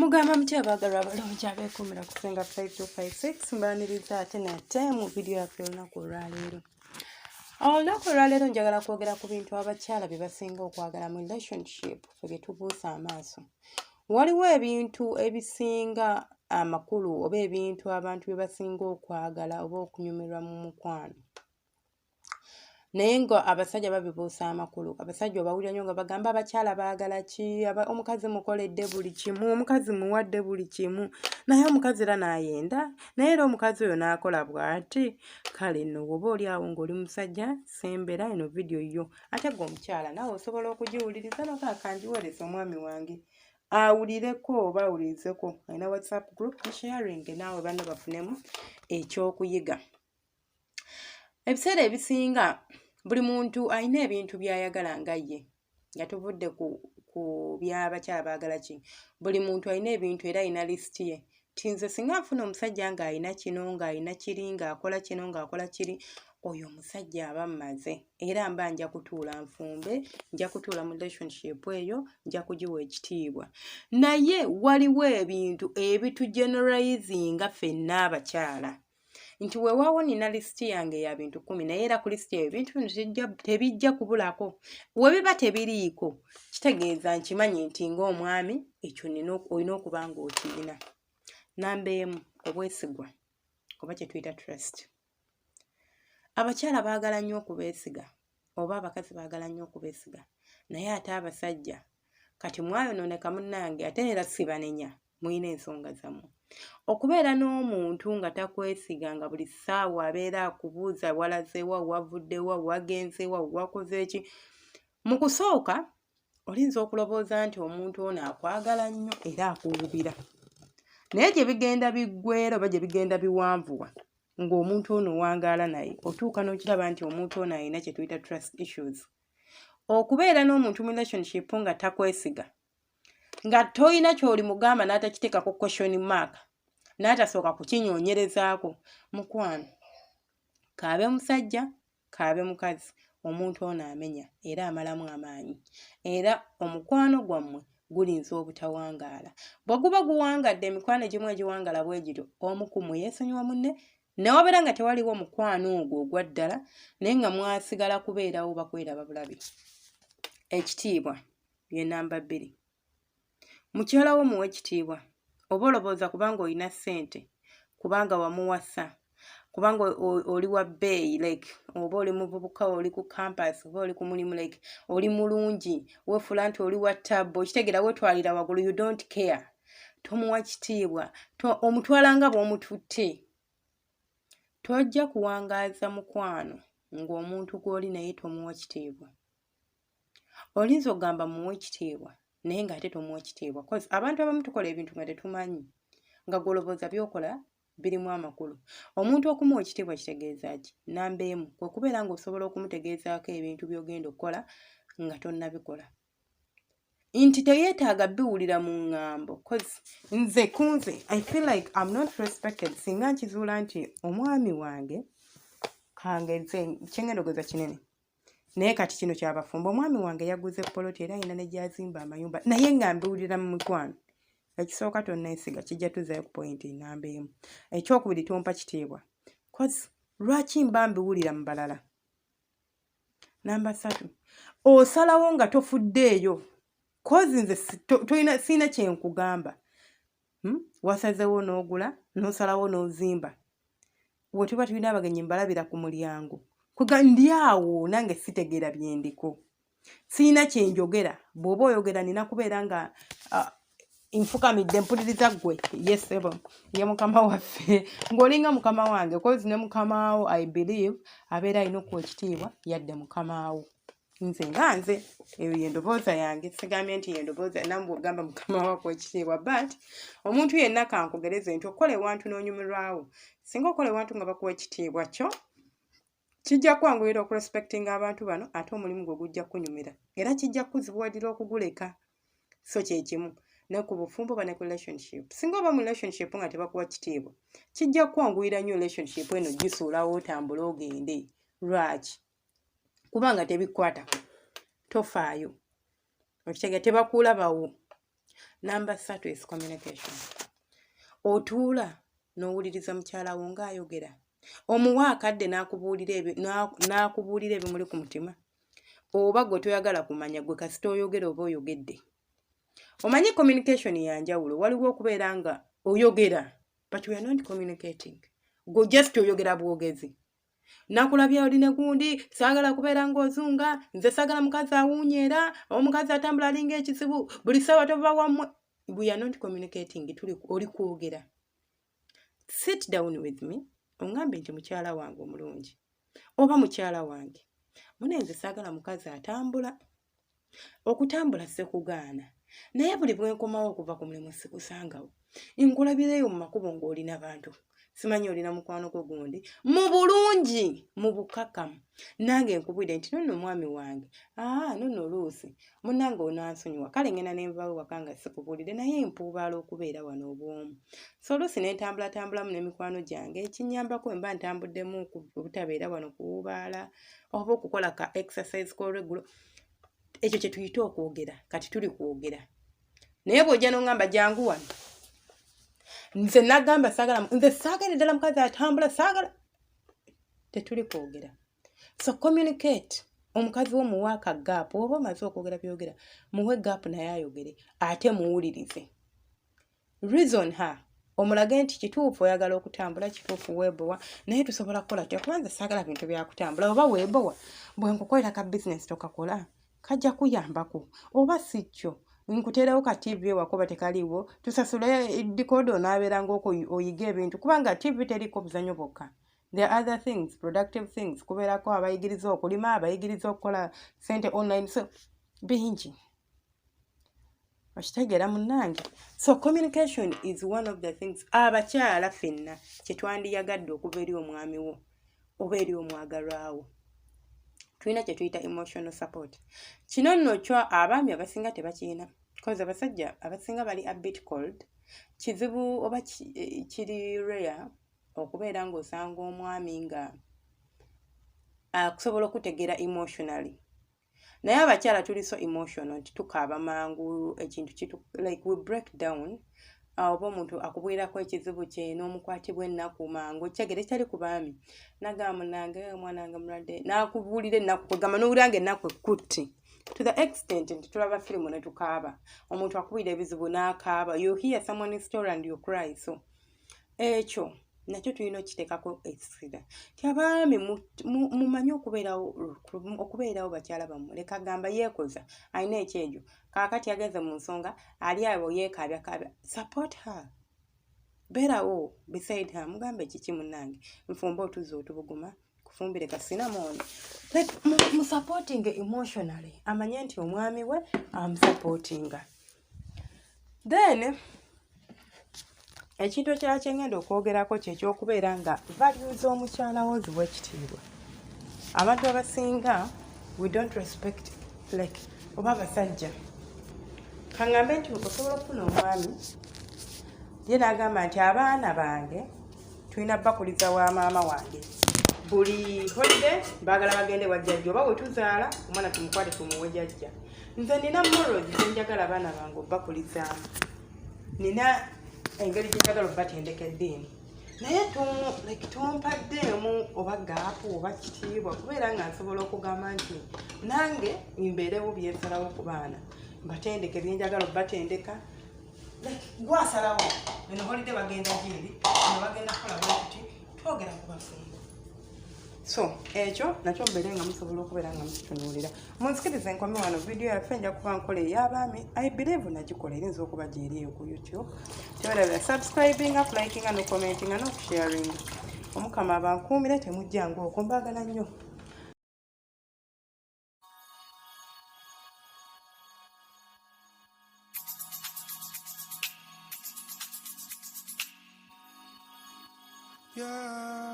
Mugamba mutya bagala abalungi abeekuumira ku Senga 5256 mbaniriza ate nate mu vidiyo yaffe olunaku olwaleero. Olunaku olwaleero njagala kwogera ku bintu abakyala bye basinga okwagala mu relationship ffe bye tubuusa amaaso. Waliwo ebintu ebisinga amakulu oba ebintu abantu bye basinga okwagala oba okunyumirwa mu mukwano. Naye nga abasajja babibuusa amakulu. Abasajja obawulira nnyo nga bagamba abakyala baagala ki, omukazi mukoledde buli kimu, omukazi muwadde buli kimu, naye omukazi era n'ayenda, naye era omukazi oyo n'akola bw'ati. Kale nno bw'oba oli awo ng'oli musajja sembera eno vidiyo yo. Ate gwe omukyala naawe osobola okugiwuliriza n'okakangiweereza omwami wange awulireko oba awulirizeko. Alina WhatsApp group sharing naawe banno bafunemu ekyokuyiga. Ebiseera ebisinga buli muntu alina ebintu by'ayagala nga ye. Nga tuvudde ku by'abakyala baagala ki. Buli muntu alina ebintu era alina lisiti ye. Tinze singa nfuna omusajja ng'alina kino, ng'alina kiri, ng'akola kino, ng'akola kiri, oyo omusajja aba mmaze. Era mba nja kutuula nfumbe, nja kutuula mu relationship eyo, nja kugiwa ekitiibwa. Naye waliwo ebintu ebitugeneralizinga ffenna abakyala. Nti weewaawo nina lisiti yange ya bintu 10 naye era ku lisiti eyo ebintu bino tebijja kubulako. We biba tebiriiko kitegeeza nkimanyi nti ng'omwami ekyo olina okuba ng'okirina. Namba emu, obwesigwa oba kye tuyita trust. Abakyala baagala nnyo okubeesiga oba abakazi baagala nnyo okubeesiga, naye ate abasajja kati mwayonooneka munnange ate era sibanenya, muyina ensonga zammwe. Okubeera n'omuntu nga takwesiga nga buli ssaawa abeera akubuuza walazeewa, wavuddewa, wagenzewa, wakoze ki. Mu kusooka olinza okulowooza nti omuntu ono akwagala nnyo era akuwubira. Naye gye bigenda biggweera oba gye bigenda biwanvuwa ng'omuntu ono wangaala naye, otuuka n'okiraba nti omuntu ono alina kye tuyita trust issues. Okubeera n'omuntu mu relationship nga takwesiga, nga toyina ky'oli mugamba n'atakiteekako question mark, n'atasooka kukinyoonyerezaako, mukwano kaabe musajja kaabe mukazi, omuntu ono amenya era amalamu amaanyi. Era omukwano gwammwe gulinza obutawangaala. Bwe guba guwangadde emikwano egimu egiwangaala bwe gityo, omu ku mmwe yeesonyiwa munne, newabeera nga tewaliwo mukwano ogwo ogwa ddala, naye nga mwasigala kubeerawo oba kweraba bulabi. Ekitiibwa ye namba 2. Mukyala wo muwe ekitiibwa. Oba olowooza kubanga olina ssente, kubanga wamuwasa, kubanga oli wa bbeeyi, like oba oli muvubuka, oli ku campus, oba oli ku mulimu, like oli mulungi, weefuula nti oli wa ttabbo, kitegeera weetwalira waggulu, you don't care. Tomuwa kitiibwa, omutwala nga bw'omututte. Tojja kuwangaaza mukwano ng'omuntu gw'oli naye tomuwa kitiibwa. Olinza okugamba muwe ekitiibwa naye ng'ate tomuwa kitiibwa. Cause abantu abamu tukola ebintu nga tetumanyi, nga gw'olowooza by'okola birimu amakulu. Omuntu okumuwa ekitiibwa kitegeeza ki? Namba emu, kwe kubeera ng'osobola okumutegeezaako ebintu by'ogenda okukola nga tonnabikola. Nti teyeetaaga biwulira mu ŋŋambo. Cause nze kunze, I feel like I'm not respected singa nkizuula nti omwami wange kangenze kyengenda kinene. Naye kati kino kyabafumba, omwami wange yaguze poloti era ayina ne gy'azimba amayumba, naye nga mbiwulira mu mikwano. Ekisooka tonneesiga, kijja tuzaayo ku point namba emu. Ekyokubiri, tompa kitiibwa. Cause lwaki mba mbiwulira mu balala? Namba 3, osalawo nga tofuddeeyo. Cause nze siina kye nkugamba. Wasazeewo n'ogula, n'osalawo n'ozimba. Bwe tuba tulina abagenyi mbalabira ku mulyango. Ndi awo nange sitegeera bye ndiko. Siina kye njogera. Bw'oba oyogera nina kubeera nga nfukamidde mpuliriza ggwe. Yes, ebo. Ye mukama waffe. Ng'olinga mukama wange. Cause ne mukama wo, I believe, abeera alina okuwa ekitiibwa yadde mukama wo. Nze nga nze, eyo y'endobooza yange. Sigambye nti y'endobooza namwe ogamba mukama wo akuwa ekitiibwa. But omuntu yenna kankugereze nti okola ewantu n'onyumirwawo. Singa okola ewantu nga bakuwa ekitiibwa kyo, kijja kwanguyira okurespectinga abantu bano ate omulimu gwe gujja kunyumira. Era kijja kuzibuwadira okuguleka. So kye kimu. Ne ku bufumbo ba ne ku relationship. Singa oba mu relationship nga tebakuwa kitiibwa, kijja kwanguyira nnyo relationship eno gisuulawo otambule ogende. Lwaki? Kubanga tebikwatako. Tofaayo. Okitegeera tebakuulabawo. Number 3 is communication. Otuula n'owuliriza mukyala wo ng'ayogera. Omuwa akadde n'akubuulira ebimuli ku mutima. Oba gwe toyagala kumanya gwe kasita oyogera oba oyogedde. Omanyi communication ya njawulo. Waliwo okubeera nga oyogera but we are not communicating. Go just oyogera bwogezi. Nakulabya oli ne gundi saagala kubeera ng'ozunga nze saagala mukazi awuunyeera omukazi atambula alinga ekizibu buli ssaawa tova wammwe. We are not communicating. Oli kwogera. Sit down with me. Ongambe nti mukyala wange omulungi oba mukyala wange munenze saagala mukazi atambula. Okutambula sekugaana naye buli bwenkomawo okuva ku mulimu sikusangawo nkulabireyo mu makubo ng'olina bantu. Simanyi olina mukwano gwo gundi mu bulungi mu bukakamu nange nkubwire nti nonno omwami wange nonno oluusi munnange onansonyiwa kale ngenda nenvaawo waka nga sikubuulire naye mpuubaala okubeera wano obwomu. So oluusi nentambulatambulamu n'emikwano gyange ekinyambako mba ntambuddemu obutabeera wano kuwubaala oba okukola ka exercise k'olweggulo. Ekyo kye tuyita okwogera. Kati tuli kwogera naye bw'ojja n'ongamba jangu wano nze nagamba nze saagala ddala mukazi atambula saagala. Tetuli kwogera. So communicate. Omukazi wo muwe akagaapu oba omaze okwogera byogera muwe gaapu naye ayogere ate muwulirize. Reason her. Omulage nti kituufu oyagala okutambula kituufu weebowa naye tusobola kukola tutya kubanza saagala bintu byakutambula oba weebowa bwe nkukolera ka business tokakola kajja kuyambako oba si kyo nkuteerawo ka TV wakoba tekaliwo tusasule dikodo onaabeera ng'oko oyiga ebintu kubanga TV teriko buzanyo bwokka. There are other things, productive things. Kubeerako abayigiriza okulima, abayigiriza okukola sente online, so bingi. Okitegeera munnange. So communication is one of the things abakyala ffenna kye twandiyagadde okuva eri omwami wo oba eri omwagalwa wo. Tulina kye tuyita emotional support. Kino nno kyo abaami abasinga tebakirina. Because abasajja abasinga bali a bit cold. Kizibu oba kiri rare okubeera ng'osanga omwami nga akusobola okutegeera emotionally. Naye abakyala tuli so emotional nti tukaaba mangu ekintu like we break down. Oba omuntu akubwirako ekizibu kye n'omukwatibwa ennaku mangu kyegere kitali ku baami. Nagamba munnange omwana wange mulwadde n'akubuulira ennaku kwegamba n'owulira ng'ennaku ekutte. To the extent nti tulaba firimu ne tukaaba. Omuntu akubwira ebizibu n'akaaba. You hear someone's story and you cry. So ekyo nakyo tulina okiteekako ekisira. Abaami mumanyi okubeerawo bakyala bammwe. Leka agamba yeekoza alina ekyejo kaakati agenze mu nsonga ali awo yeekaabya. Support her. Beerawo beside her. Mugambe kiki munnange nfumba otuzi otubuguma kufumbire kasinamooni. Like mu supporting emotionally. Amanye nti omwami we supporting. Then ekintu ekirala kye ngenda okwogerako kyekyokubeera nga values omukyala wo ziwa ekitiibwa. Abantu abasinga we don't respect like oba abasajja. Kangambe nti osobola okufuna omwami ye n'agamba nti abaana bange tulina bakuliza wa maama wange. Buli holiday baagala bagende wa jjajja oba we tuzaala omwana tumukwate tumuwe jjajja. Nze nina morals ze njagala abaana bange obakulizaamu. Nina engeri gye njagala obatendeka eddiini. Naye tompaddeemu oba gaapu oba kitiibwa kubeera nga nsobola okugamba nti nange mbeerewo byensalawo ku baana batendeke byenjagala obatendeka. Gwasalawo eno holiday bagenda gyeri eno bagenda kukola bwekuti twogera ku bafumbo. So ekyo nakyo mbeere nga musobola okubeera nga mukitunuulira. Munsikirize nkome wano vidiyo yaffe nja kuba nkola ey'abaami. I believe nagikola erinza okuba gyeriyo ku YouTube. Tewerabira subscribinga, likinga no commentinga no sharinga. Omukama abankuumire temujjanga okwo mbaagala nnyo. Yeah.